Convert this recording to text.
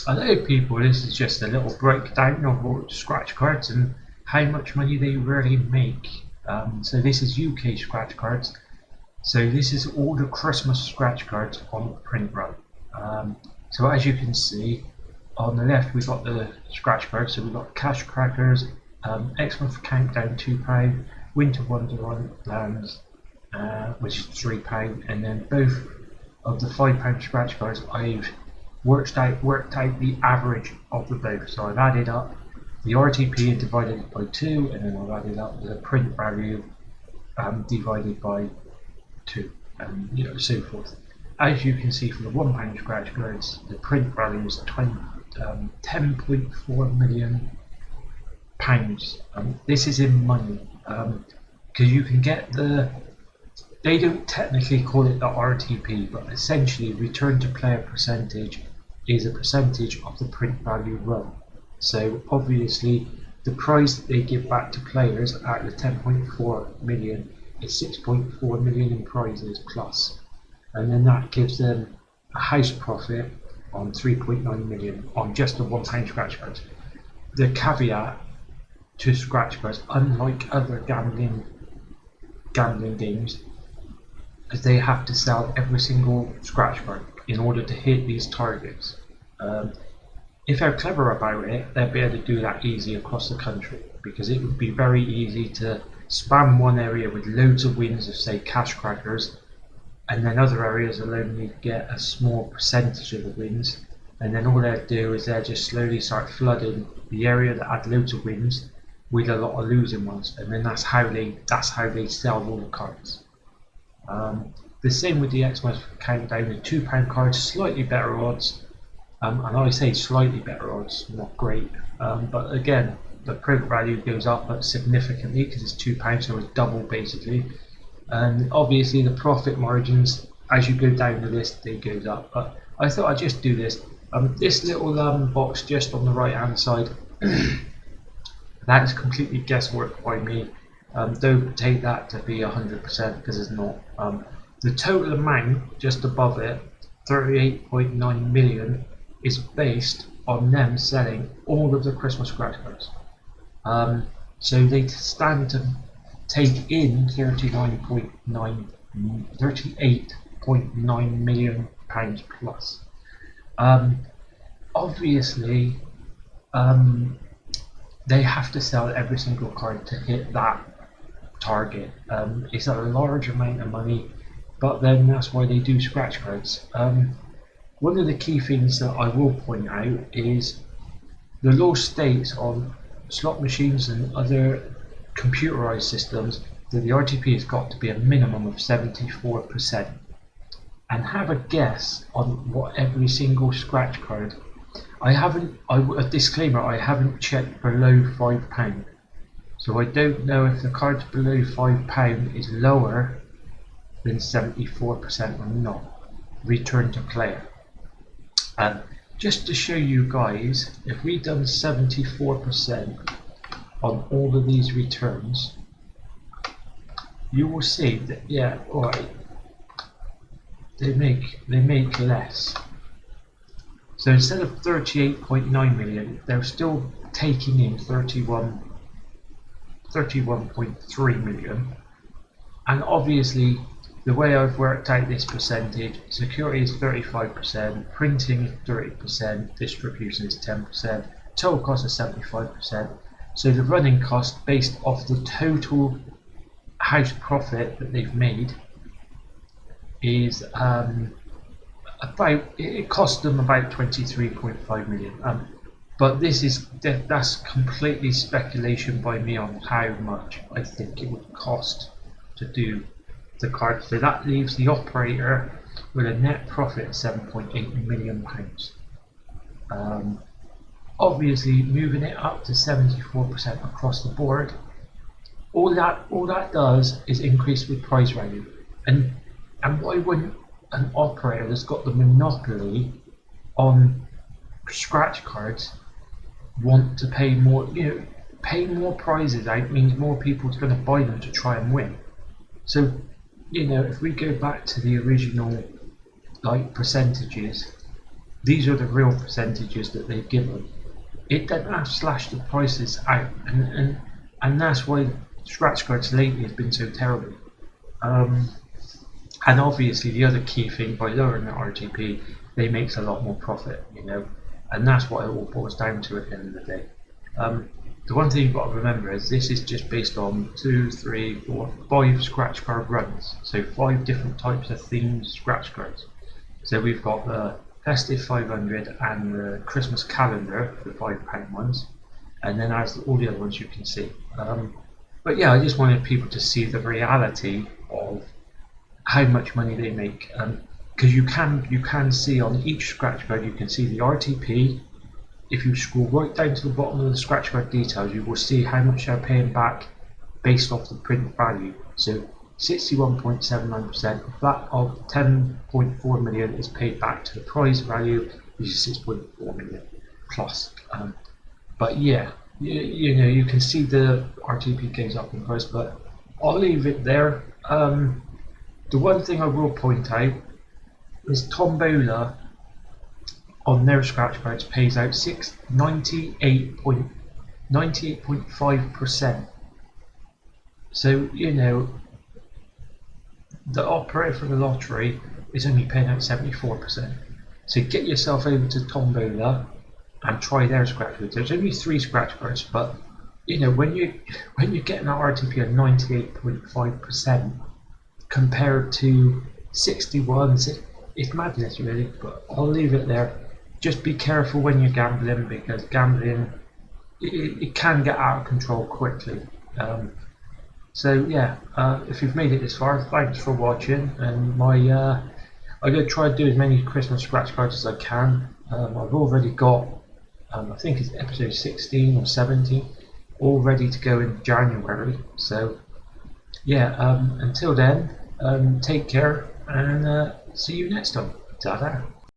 Hello people, this is just a little breakdown of scratch cards and how much money they really make. So this is UK scratch cards. So this is all the Christmas scratch cards on the print run. So as you can see, on the left we've got the scratch cards. So we've got Cash Crackers, Xmas Countdown £2, Winter Wonderlands, which is £3, and then both of the £5 scratch cards I've worked out the average of the both. So I've added up the RTP and divided it by 2, and then I've added up the print value divided by 2, and so forth. As you can see, for the £1 scratch cards, the print value is 10.4 million pounds. This is in money, because you can get they don't technically call it the RTP, but essentially return to player percentage is a percentage of the print value run. So obviously the prize that they give back to players out of the 10.4 million is 6.4 million in prizes plus, and then that gives them a house profit on 3.9 million on just the £1 scratch cards. The caveat to scratch cards, unlike other gambling games, is they have to sell every single scratch card in order to hit these targets. If they're clever about it, they'll be able to do that easy across the country, because it would be very easy to spam one area with loads of wins of, say, Cash Crackers, and then other areas will only get a small percentage of the wins, and then all they'll do is they'll just slowly start flooding the area that had loads of wins with a lot of losing ones, and then that's how they sell all the cards. The same with the Xmas Countdown, the £2 cards, slightly better odds, and I say slightly better odds, not great, but again the print value goes up significantly because it's £2, so it's double basically, and obviously the profit margins as you go down the list they goes up. But I thought I'd just do this. This little box just on the right hand side, that is completely guesswork by me. Don't take that to be 100% because it's not. The total amount just above it, 38.9 million, is based on them selling all of the Christmas scratch cards. So they stand to take in 38.9 million pounds plus. Obviously, they have to sell every single card to hit that target. It's a large amount of money, but then that's why they do scratch cards. One of the key things that I will point out is the law states on slot machines and other computerized systems that the RTP has got to be a minimum of 74%. And have a guess on what every single scratch card. A disclaimer, I haven't checked below £5, so I don't know if the cards below £5 is lower than 74% or not. Return to player. Just to show you guys, if we done 74% on all of these returns, you will see that alright, they make less. So instead of 38.9 million, they're still taking in 31.3 million. And obviously, the way I've worked out this percentage, security is 35%, printing is 30%, distribution is 10%, total cost is 75%. So the running cost based off the total house profit that they've made is it cost them about 23.5 million. But that's completely speculation by me on how much I think it would cost to do the card. So that leaves the operator with a net profit of 7.8 million pounds. Obviously, moving it up to 74% across the board, all that does is increase with prize value. And why wouldn't an operator that's got the monopoly on scratch cards want to pay more? Paying more prizes out means more people are going to buy them to try and win. So if we go back to the original percentages, These are the real percentages that they've given. It doesn't have slashed the prices out, and that's why scratch cards lately has been so terrible. Um, and obviously, the other key thing, by lowering the RTP, they makes a lot more profit, and that's what it all boils down to at the end of the day. Um, the one thing you've got to remember is this is just based on 5 scratch card runs, so 5 different types of themed scratch cards. So we've got the Festive 500 and the Christmas calendar, the £5 ones, and then as all the other ones you can see. But yeah, I just wanted people to see the reality of how much money they make, because you can see on each scratch card you can see the RTP. If you scroll right down to the bottom of the scratch card details, you will see how much they're paying back based off the print value. So 61.79% of that of 10.4 million is paid back to the prize value, which is 6.4 million plus. But yeah, you can see the RTP goes up in price, but I'll leave it there. The one thing I will point out is Tombola on their scratch cards pays out 98.5%. So the operator for the lottery is only paying out 74%. So get yourself over to Tombola and try their scratch cards. There's only 3 scratch cards, but when you're getting that RTP of 98.5% compared to 61, it's madness really. But I'll leave it there. Just be careful when you're gambling, because gambling it can get out of control quickly. So yeah, if you've made it this far, thanks for watching. And I'm going to try to do as many Christmas scratch cards as I can. I've already got, I think it's episode 16 or 17, all ready to go in January. So yeah, until then, take care and see you next time. Ta-da.